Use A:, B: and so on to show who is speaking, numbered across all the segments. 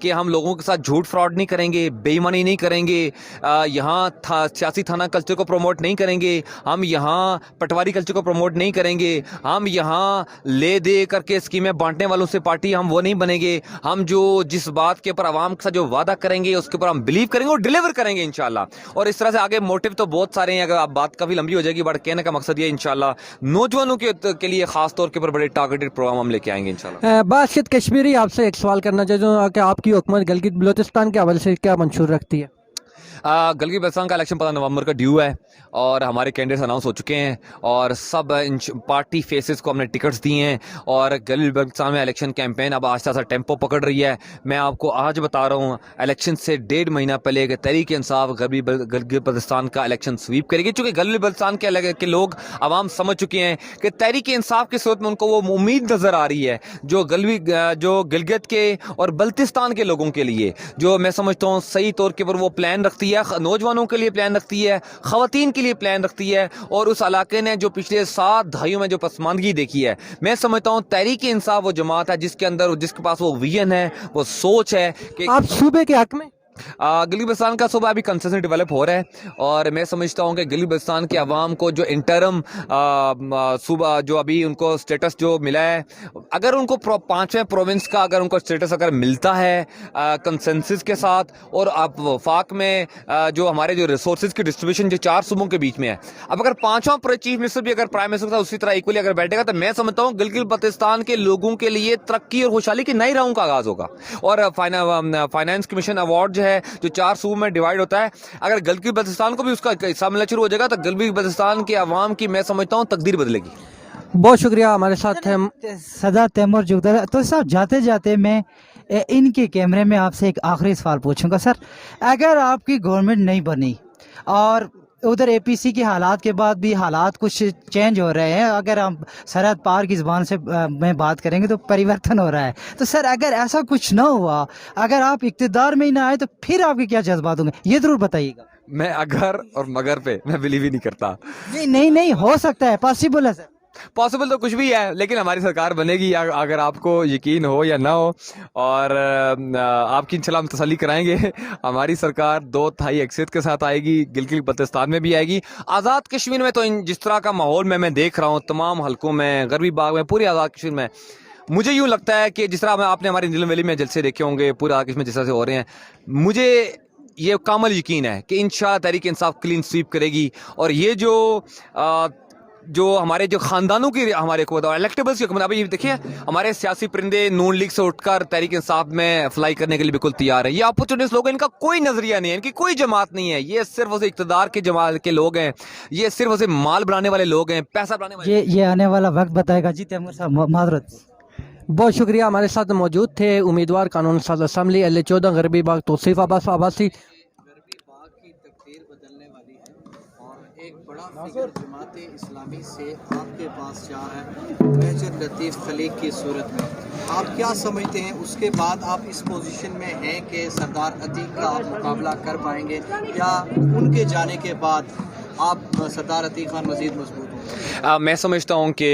A: کہ ہم لوگوں کے ساتھ جھوٹ فراڈ نہیں کریں گے, بے ایمانی نہیں کریں گے, یہاں سیاسی تھانہ کلچر کو پروموٹ نہیں کریں گے, ہم یہاں پٹواری کلچر کو پروموٹ نہیں کریں گے, ہم یہاں لے دے کر کے اسکیمیں بانٹنے والوں سے پارٹی ہم وہ نہیں بنیں گے. ہم جس بات کے اوپر عوام کے ساتھ جو وعدہ کریں گے اس کے اوپر ہم بلیو کریں گے اور ڈیلیور کریں گے انشاءاللہ. اور اس طرح سے آگے موٹیو تو بہت سارے ہیں, اگر آپ بات کافی لمبی ہو جائے گی, بٹ کہنے کا مقصد یہ انشاءاللہ نوجوانوں کے لیے خاص طور کے اوپر بڑے ٹارگیٹڈ پروگرام ہم لے کے آئیں گے انشاءاللہ.
B: باشد کشمیری, آپ سے ایک سوال کرنا چاہتا ہوں کہ آپ کی حکومت گلگت بلوچستان کے حوالے سے کیا منشور رکھتی ہے؟
A: گلگت بلتستان کا الیکشن 15 نومبر کا ڈیو ہے اور ہمارے کینڈیڈیٹس اناؤنس ہو چکے ہیں اور سب پارٹی فیسز کو ہم نے ٹکٹس دیے ہیں اور گلگت بلتستان میں الیکشن کیمپین اب آہستہ آہستہ ٹیمپو پکڑ رہی ہے. میں آپ کو آج بتا رہا ہوں الیکشن سے 1.5 مہینہ پہلے کہ تحریک انصاف گلگت بلتستان کا الیکشن سویپ کرے گی, چونکہ گلگت بلتستان کے لوگ عوام سمجھ چکے ہیں کہ تحریک انصاف کی صورت میں ان کو وہ امید نظر آ رہی ہے جو گلگت کے اور بلتستان کے لوگوں کے لیے, جو میں سمجھتا ہوں صحیح طور کے اوپر وہ پلان رکھتی ہے, نوجوانوں کے لیے پلان رکھتی ہے, خواتین کے لیے پلان رکھتی ہے. اور اس علاقے نے جو پچھلے 7 دہائیوں میں جو پسماندگی دیکھی ہے, میں سمجھتا ہوں تحریک انصاف وہ جماعت ہے جس کے پاس وہ ویژن ہے, وہ سوچ ہے کہ
B: آپ صوبے کے حق میں
A: گلگت بلتستان کا صوبہ ابھی کنسنسلی ڈیولپ ہو رہا ہے اور میں سمجھتا ہوں کہ گلگت بلتستان کے عوام کو جو انٹرم صوبہ جو ابھی ان کو سٹیٹس جو ملا ہے, اگر ان کو 5ویں پروونس کا اگر ان کو سٹیٹس اگر ملتا ہے کنسنسس کے ساتھ اور اب وفاق میں جو ہمارے جو ریسورسز کی ڈسٹریبیوشن جو 4 صوبوں کے بیچ میں ہے, اب اگر 5واں چیف منسٹر بھی اگر پرائم منسٹر کے ساتھ اسی طرح ایکولی اگر بیٹھے گا تو میں سمجھتا ہوں گلگت بلتستان کے لوگوں کے لیے ترقی اور خوشحالی کی نئی راہوں کا آغاز ہوگا. اور فائنانس کمیشن ایوارڈ جو ہے جو 4 صوبوں میں ڈیوائیڈ ہوتا ہے, اگر گلگت بلتستان کو بھی اس کا حصہ ملنا شروع ہو جائے گا تو گلگت بلتستان کے عوام کی میں سمجھتا ہوں تقدیر بدلے گی.
B: بہت شکریہ. ہمارے ساتھ ہیں
C: سردار تیمور جگدر. تو صاحب جاتے جاتے میں ان کے کیمرے میں آپ سے ایک آخری سوال پوچھوں گا. سر, اگر آپ کی گورنمنٹ نہیں بنی اور ادھر اے پی سی کے حالات کے بعد بھی حالات کچھ چینج ہو رہے ہیں, اگر ہم سرحد پار کی زبان سے میں بات کریں گے تو پریورتن ہو رہا ہے, تو سر اگر ایسا کچھ نہ ہوا, اگر آپ اقتدار میں ہی نہ آئے تو پھر آپ کے کیا جذبات ہوں گے, یہ ضرور بتائیے گا.
A: میں اگر اور مگر پہ میں بلیو ہی نہیں کرتا.
C: نہیں ہو سکتا ہے, پاسبل ہے سر.
A: پاسبل تو کچھ بھی ہے, لیکن ہماری سرکار بنے گی اگر آپ کو یقین ہو یا نہ ہو, اور آپ کی انشاءاللہ ہم تسلی کرائیں گے. ہماری سرکار 2/3 اکثریت کے ساتھ آئے گی, گلگت بلتستان میں بھی آئے گی. آزاد کشمیر میں تو جس طرح کا ماحول میں دیکھ رہا ہوں تمام حلقوں میں, غربی باغ میں, پوری آزاد کشمیر میں, مجھے یوں لگتا ہے کہ جس طرح آپ نے ہماری نیلم ویلی میں جلسے دیکھے ہوں گے, پورے آزاد کشمیر جس طرح سے ہو رہے ہیں, مجھے یہ کامل یقین ہے کہ انشاءاللہ تحریک انصاف کلین سویپ کرے گی. اور یہ جو ہمارے جو خاندانوں کی ہمارے حکومت اور الیکٹیبلس کی حکومت, ابھی دیکھیں ہمارے سیاسی پرندے نون لیگ سے اٹھ کر تحریک انصاف میں فلائی کرنے کے لیے بالکل تیار ہیں. یہ اپورچونسٹ لوگ ہیں, ان کا کوئی نظریہ نہیں ہے, ان کی کوئی جماعت نہیں ہے, یہ صرف اسے اقتدار کے جماعت کے لوگ ہیں, یہ صرف اسے مال بنانے والے لوگ ہیں, پیسہ بنانے والے.
C: یہ آنے والا وقت بتائے گا. جی تیمور صاحب معذرت.
B: بہت شکریہ. ہمارے ساتھ موجود تھے امیدوار قانون ساز اسمبلی LA-14 غربی باغ توصیف عباسی.
D: غربی باغ کی تقدیر بدلنے والی ہے اور ایک بڑا فگر جماعت اسلامی سے آپ کے پاس جا رہا ہے میجر لطیف خلیق کی صورت میں. آپ کیا سمجھتے ہیں اس کے بعد آپ اس پوزیشن میں ہیں کہ سردار عتیق کا آپ مقابلہ کر پائیں گے, یا ان کے جانے کے بعد آپ سردار عتیق خان مزید مضبوط ہوں گے؟
A: میں سمجھتا ہوں کہ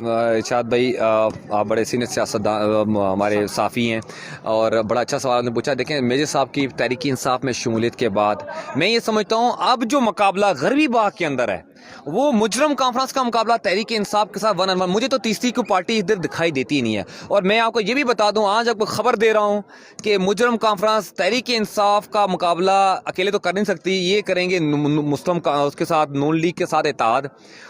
A: ارشاد بھائی آپ بڑے سینئر سیاستدان ہمارے صحافی ہیں اور بڑا اچھا سوال آپ نے پوچھا. دیکھیں میجر صاحب کی تحریک انصاف میں شمولیت کے بعد میں یہ سمجھتا ہوں اب جو مقابلہ غربی باغ کے اندر ہے وہ مجرم کانفرنس کا مقابلہ تحریک انصاف کے ساتھ 1-on-1. مجھے تو تیسری کوئی پارٹی ادھر دکھائی دیتی نہیں ہے. اور میں آپ کو یہ بھی بتا دوں, آج آپ کو خبر دے رہا ہوں کہ مجرم کانفرنس تحریک انصاف کا مقابلہ اکیلے تو کر نہیں سکتی, یہ کریں گے مسلم اس کے ساتھ نون لیگ کے ساتھ اتحاد.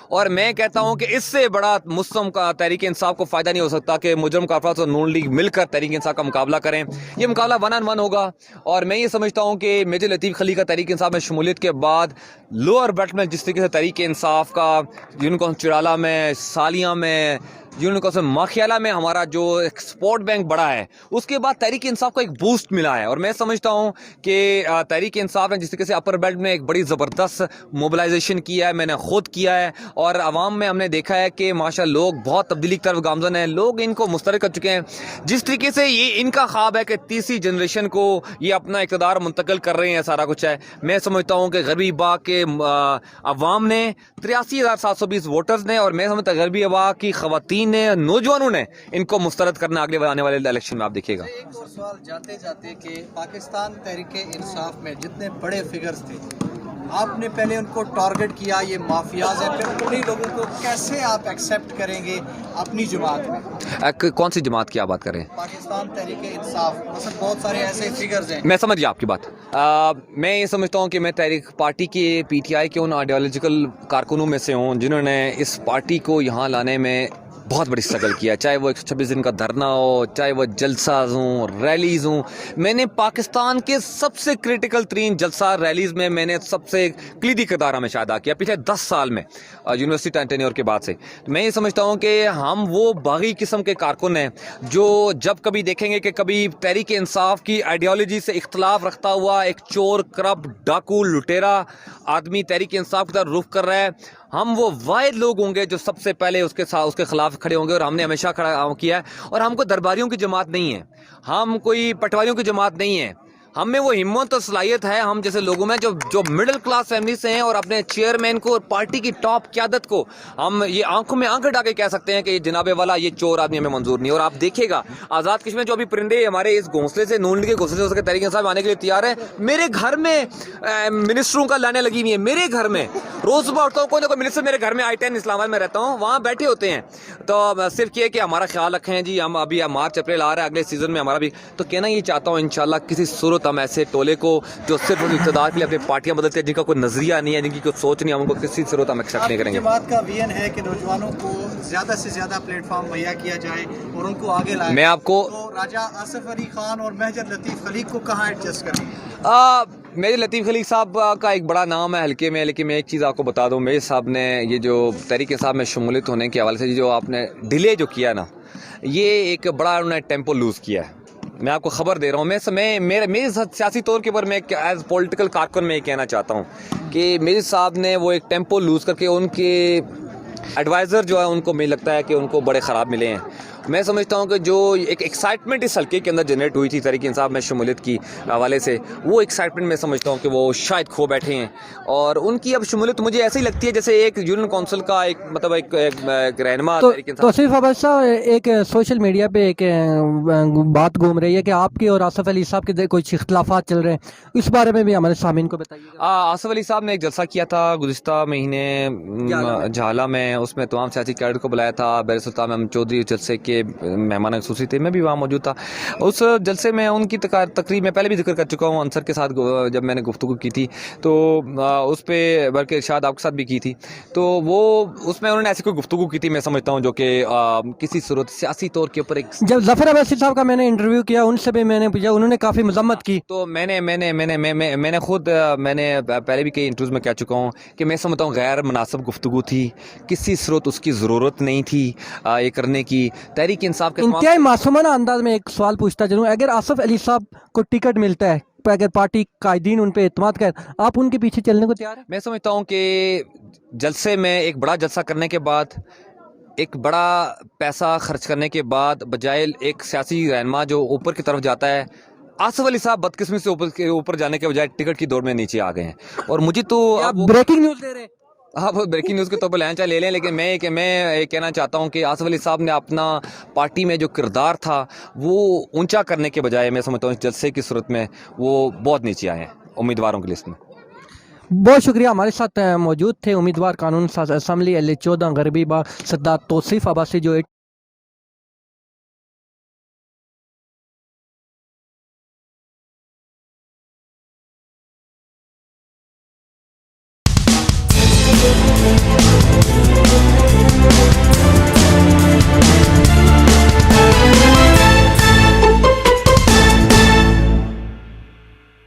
A: اور میں کہتا ہوں کہ اس سے بڑا مسلم کا تحریک انصاف کو فائدہ نہیں ہو سکتا کہ مجرم کانفرنس اور نون لیگ مل کر تحریک انصاف کا مقابلہ کریں. یہ مقابلہ 1-on-1 ہوگا. اور میں یہ سمجھتا ہوں کہ میجر لطیف خلیق کا تحریک انصاف میں شمولیت کے بعد لوور بیلٹ میں جس طریقے سے تحریک انصاف کا یونیکورن چرالا میں, سالیاں میں, یونیکورن ماخیالہ میں ہمارا جو ایکسپورٹ بینک بڑا ہے, اس کے بعد تحریک انصاف کو ایک بوسٹ ملا ہے. اور میں سمجھتا ہوں کہ تحریک انصاف نے جس طریقے سے اپر بیلٹ میں ایک بڑی زبردست موبلائزیشن کیا ہے, میں نے خود کیا ہے, اور عوام میں ہم نے دیکھا ہے کہ ماشاء لوگ بہت تبدیلی کی طرف گامزن ہیں, لوگ ان کو مسترد کر چکے ہیں. جس طریقے سے یہ ان کا خواب ہے کہ تیسری جنریشن کو یہ اپنا اقتدار منتقل کر رہے ہیں, سارا کچھ ہے. میں سمجھتا ہوں کہ غربی باغ کے عوام نے 83,720 ووٹرز نے, اور میں سمجھتا ہوں غربی باغ کی خواتین نے نوجوانوں نے ان کو مسترد کرنا اگلے آنے والے الیکشن میں. آپ دیکھیے گا.
D: ایک اور سوال جاتے جاتے کہ پاکستان تحریک انصاف میں جتنے بڑے فگرز تھے آپ نے پہلے ان کو ٹارگٹ کیا یہ مافیاز ہیں, پھر انہی لوگوں کو کیسے آپ ایکسیپٹ کریں گے اپنی جماعت میں؟
A: کون سی جماعت کی آپ بات کر رہے ہیں؟
D: پاکستان تحریک انصاف, مثلا بہت سارے ایسے فگرز ہیں.
A: میں سمجھ گیا آپ کی بات. میں یہ سمجھتا ہوں کہ میں تحریک پارٹی کے پی ٹی آئی کے ان آئیڈیالوجیکل کارکنوں میں سے ہوں جنہوں نے اس پارٹی کو یہاں لانے میں بہت بڑی اسٹرگل کیا, چاہے وہ 126 دن کا دھرنا ہو, چاہے وہ جلسہ ہوں, ریلیز ہوں. میں نے پاکستان کے سب سے کرٹیکل ترین جلسہ ریلیز میں نے سب سے کلیدی کردار ہمیشہ ادا کیا پچھلے 10 سال میں یونیورسٹی ٹینیور کے بعد سے. میں یہ سمجھتا ہوں کہ ہم وہ باغی قسم کے کارکن ہیں جو جب کبھی دیکھیں گے کہ کبھی تحریک انصاف کی آئیڈیالوجی سے اختلاف رکھتا ہوا ایک چور, کرپٹ, ڈاکو, لٹیرا آدمی تحریک انصاف کی طرف رخ کر رہا ہے, ہم وہ واحد لوگ ہوں گے جو سب سے پہلے اس کے خلاف کھڑے ہوں گے. اور ہم نے ہمیشہ کھڑا کیا ہے. اور ہم کوئی درباریوں کی جماعت نہیں ہے, ہم کوئی پٹواریوں کی جماعت نہیں ہے. ہم میں وہ ہمت اور صلاحیت ہے ہم جیسے لوگوں میں جو مڈل کلاس فیملی سے ہیں, اور اپنے چیئرمین کو اور پارٹی کی ٹاپ قیادت کو ہم یہ آنکھوں میں آنکھ ڈال کے کہہ سکتے ہیں کہ یہ جناب والا یہ چور آدمی ہمیں منظور نہیں. اور آپ دیکھیے گا آزاد کشمیر جو ابھی پرندے ہمارے اس گھونسلے سے نون کے گھونسلے سے اس کے تحریک انصاف آنے کے لیے تیار ہے, میرے گھر میں منسٹروں کا لانے لگی ہوئی ہیں. میرے گھر میں روز صبح اٹھتا ہوں, کوئی نہ کوئی منسٹر میرے گھر میں I-10 اسلام آباد میں رہتا ہوں, وہاں بیٹھے ہوتے ہیں. تو صرف یہ کہ ہمارا خیال رکھیں جی, ہم ابھی مارچ اپریل آ رہا ہے اگلے سیزن میں ہمارا بھی, تو کہنا یہ چاہتا ہوں انشاءاللہ کسی صورت ہم ایسے ٹولے کو جو صرف اقتدار کے لیے اپنی پارٹیاں بدلتے ہیں, جن کا کوئی نظریہ نہیں ہے, جن کی کوئی سوچ نہیں, ہم ان کو کسی صورت ہم ایکسیپٹ نہیں کریں گے.
D: جماعت کا ویژن ہے کہ نوجوانوں کو زیادہ سے زیادہ پلیٹ فارم مہیا کیا جائے اور ان کو آگے لائے.
A: میں آپ کو
D: راجہ آصف علی خان اور مہجر لطیف خلیق کو کہاں ایڈجسٹ کریں گے؟
A: میرے لطیف خلیق صاحب کا ایک بڑا نام ہے حلقے میں, لیکن میں ایک چیز آپ کو بتا دوں, میرے صاحب نے یہ جو تحریک صاحب میں شمولیت ہونے کے حوالے سے جو آپ نے ڈیلے جو کیا نا, یہ ایک بڑا انہوں نے ٹیمپو لوز کیا ہے. میں آپ کو خبر دے رہا ہوں, میرے سیاسی طور کے اوپر میں ایز پولیٹیکل کارکن میں یہ کہنا چاہتا ہوں کہ میرے صاحب نے وہ ایک ٹیمپو لوز کر کے ان کے ایڈوائزر جو ہے ان کو مجھے لگتا ہے کہ ان کو بڑے خراب ملے ہیں. میں سمجھتا ہوں کہ جو ایک ایکسائٹمنٹ اس حلقے کے اندر جنریٹ ہوئی تھی تحریک انصاف میں شمولیت کی حوالے سے, وہ ایکسائٹمنٹ میں سمجھتا ہوں کہ وہ شاید کھو بیٹھے ہیں. اور ان کی اب شمولیت مجھے ایسی لگتی ہے جیسے ایک یونین کونسل کا ایک مطلب ایک رہنما تحریک انصاف.
B: توصیف عباس صاحب, ایک سوشل میڈیا پہ ایک بات گھوم رہی ہے کہ آپ کے اور آصف علی صاحب کے کچھ اختلافات چل رہے ہیں, اس بارے میں بھی ہمارے سامعین کو بتائیے گا.
A: آصف علی صاحب نے ایک جلسہ کیا تھا گزشتہ مہینے جھالا میں, اس میں تمام سیاسی کیڈر کو بلایا تھا. بیر سلطان محمد چودھری جلسے کے مہمان خصوصی تھے, میں بھی وہاں موجود تھا. اس جلسے میں ان کی تقریر میں پہلے بھی ذکر کر چکا ہوں, انصر کے ساتھ جب میں نے گفتگو کی تھی تو اس پہ بلکہ ارشاد آپ کے ساتھ بھی کی تھی, تو وہ اس میں انہوں نے ایسی کوئی گفتگو کی تھی میں سمجھتا ہوں جو کہ کسی صورت سیاسی طور کے اوپر ایک.
B: جب ظفر عباسی صاحب کا میں نے انٹرویو کیا ان سے بھی میں نے پوچھا, انہوں نے کافی مذمت کی.
A: تو میں نے خود پہلے بھی کئی انٹرویوز میں کہہ چکا ہوں کہ میں سمجھتا ہوں غیر مناسب گفتگو تھی, کسی صورت اس کی ضرورت نہیں تھی یہ کرنے کی. تحریک انصاف کے
B: انتہائی معصومانہ انداز میں ایک سوال پوچھتا چلوں, اگر آصف علی صاحب کو ٹکٹ ملتا ہے, اگر پارٹی قائدین ان پہ اعتماد کریں, آپ ان کے پیچھے چلنے کو تیار ہیں؟
A: میں سمجھتا ہوں کہ جلسے میں ایک بڑا جلسہ کرنے کے بعد, ایک بڑا پیسہ خرچ کرنے کے بعد, بجائے ایک سیاسی رہنما جو اوپر کی طرف جاتا ہے, آصف علی صاحب بدقسمی سے اوپر جانے کے بجائے ٹکٹ کی دوڑ میں نیچے آ گئے ہیں. اور مجھے تو
B: بریکنگ نیوز دے رہے ہیں,
A: آپ بریکنگ نیوز کے طور پہ لیں لے لیں, لیکن میں کہنا چاہتا ہوں کہ آصف علی صاحب نے اپنا پارٹی میں جو کردار تھا وہ اونچا کرنے کے بجائے میں سمجھتا ہوں اس جلسے کی صورت میں وہ بہت نیچے آئے ہیں امیدواروں کی لسٹ میں.
B: بہت شکریہ. ہمارے ساتھ موجود تھے امیدوار قانون ساز اسمبلی LA-14 غربی باغ سردار توصیف عباسی جو